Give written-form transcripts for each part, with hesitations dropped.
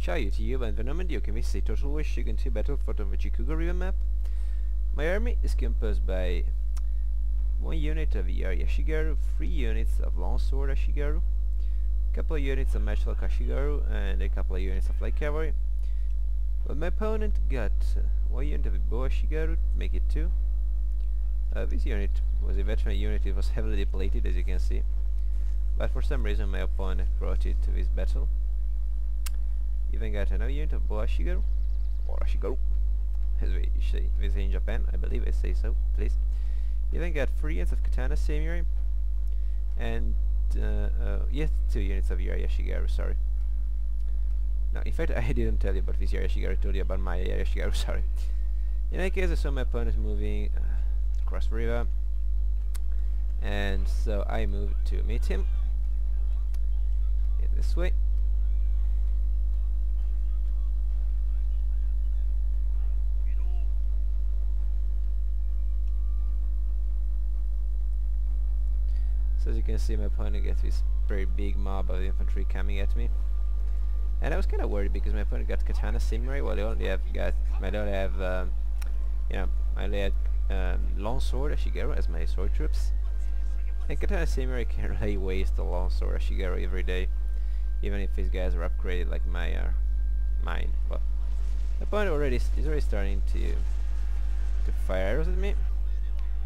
Ciao YouTube, and Venom you can visit Total War Shogun 2 Battle for the Chikuga River map. My army is composed by 1 unit of ER Yashigaru, 3 units of Longsword Ashigaru, a couple of units of Matchlock Ashigaru, and a couple of units of Light Cavalry. Well, my opponent got 1 unit of Bow Ashigaru to make it 2. This unit was a veteran unit. It was heavily depleted, as you can see, but for some reason my opponent brought it to this battle. Even got another unit of Bow Ashigaru, or Ashigaru, as we say in Japan. I believe I say so, at least. Even got 3 units of Katana Samurai, and yes, 2 units of Yari Ashigaru, sorry. No, in fact I didn't tell you about this Yari Ashigaru, I told you about my Yari Ashigaru, sorry. In any case, I saw my opponent moving across the river, and so I moved to meet him in this way. So as you can see, my opponent gets this very big mob of infantry coming at me, and I was kind of worried because my opponent got Katana Samurai while I only have Longsword Ashigaru as my sword troops. And Katana Samurai can really waste the Longsword Ashigaru every day, even if these guys are upgraded like mine. Well, my opponent is already starting to fire arrows at me.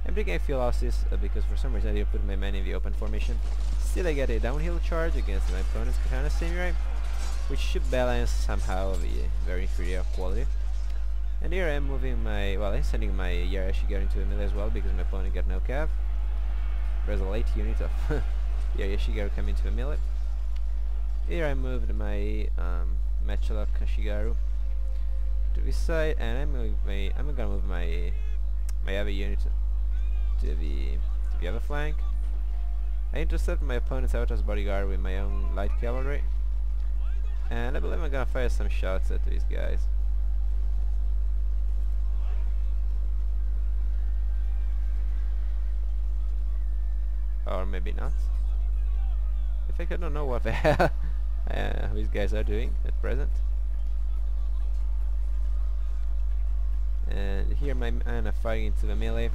I'm taking a few losses because for some reason I didn't put my men in the open formation. Still, I get a downhill charge against my opponent's Katana Samurai, which should balance somehow the very inferior quality. And here I am moving my, I'm sending my Yari Ashigaru into the melee as well because my opponent got no cav. There's a late unit of Yari Ashigaru coming to the melee. Here I moved my Matchlock Ashigaru to this side, and I'm gonna move my other unit to the other flank. I intercept my opponent's Outhouse bodyguard with my own light cavalry, and I believe I'm gonna fire some shots at these guys. Or maybe not. In fact, I don't know what the hell these guys are doing at present. And here my men are firing into the melee,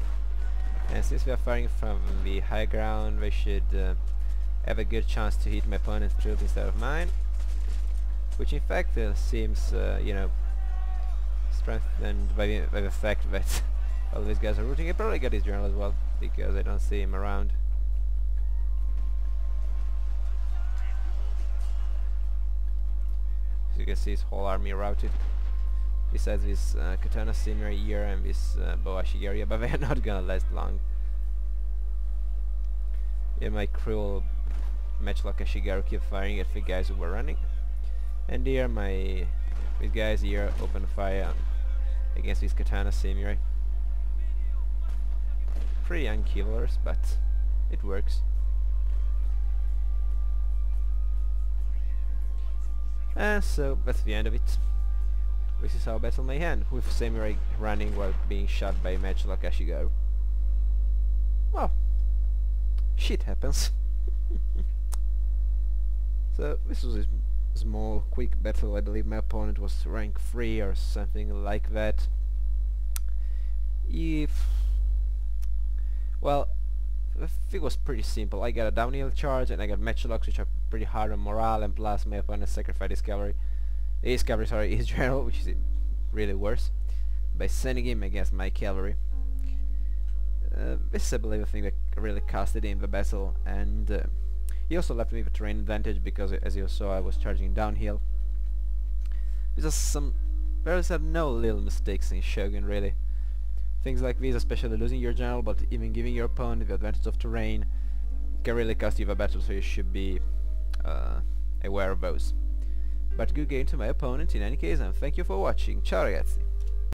and since we are firing from the high ground, they should have a good chance to hit my opponent's troops instead of mine, which in fact seems strengthened by the fact that all these guys are rooting. I probably got his journal as well because I don't see him around. As you can see, his whole army routed. Besides this Katana Samurai here and this Bow Ashigaru, but they are not gonna last long. Yeah, my cruel Matchlock Ashigaru keep firing at the guys who were running, and here these guys here open fire against these Katana Samurai. Pretty young killers, but it works. And so that's the end of it. This is how battle may end, with Samurai running while being shot by Matchlock Ashigaru. Well, shit happens. So this was a small, quick battle. I believe my opponent was rank 3 or something like that. Well, the thing was pretty simple. I got a downhill charge and I got Matchlocks, which are pretty hard on morale, and plus my opponent sacrificed his cavalry. His general, which is really worse, by sending him against my cavalry. This is, I believe, a thing that really costed him the battle, and he also left me with a terrain advantage because, as you saw, I was charging downhill. There are no little mistakes in Shogun, really. Things like these, especially losing your general, but even giving your opponent the advantage of terrain, can really cost you the battle, so you should be aware of those. But good game to my opponent in any case, and thank you for watching. Ciao ragazzi!